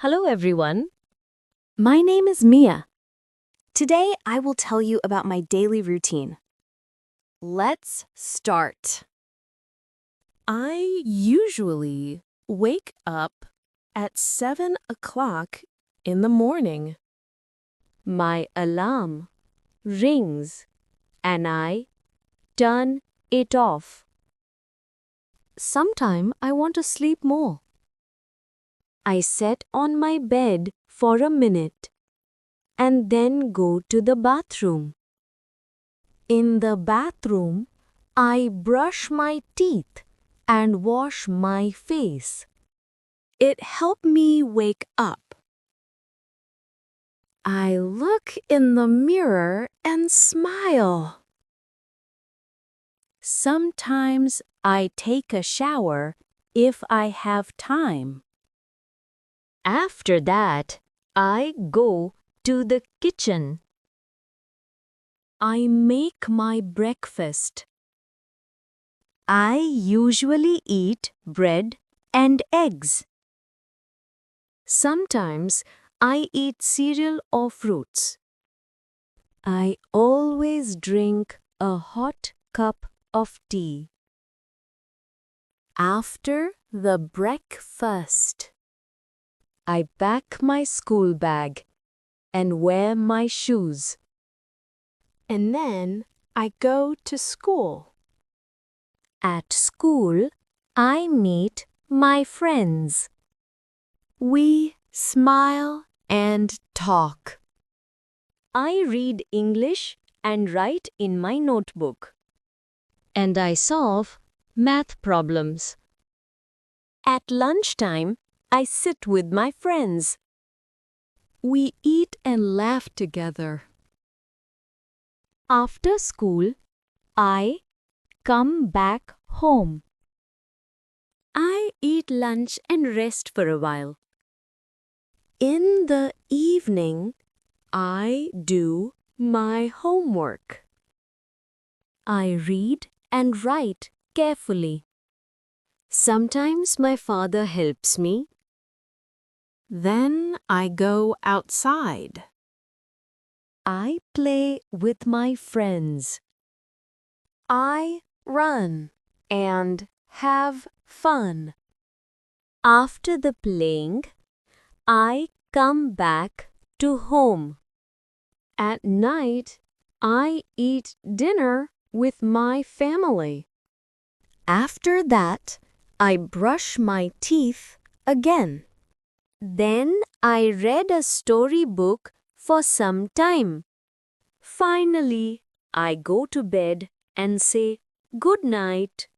Hello, everyone. My name is Mia. Today, I will tell you about my daily routine. Let's start. I usually wake up at 7 o'clock in the morning. My alarm rings and I turn it off. Sometime I want to sleep more. I sit on my bed for a minute and then go to the bathroom. In the bathroom, I brush my teeth and wash my face. It helped me wake up. I look in the mirror and smile. Sometimes I take a shower if I have time. After that, I go to the kitchen. I make my breakfast. I usually eat bread and eggs. Sometimes I eat cereal or fruits. I always drink a hot cup of tea. After the breakfast, I pack my school bag and wear my shoes. And then I go to school. At school, I meet my friends. We smile and talk. I read English and write in my notebook. And I solve math problems. At lunchtime, I sit with my friends. We eat and laugh together. After school, I come back home. I eat lunch and rest for a while. In the evening, I do my homework. I read and write carefully. Sometimes my father helps me. Then I go outside. I play with my friends. I run and have fun. After the playing, I come back to home. At night, I eat dinner with my family. After that, I brush my teeth again. Then I read a storybook for some time. Finally, I go to bed and say good night.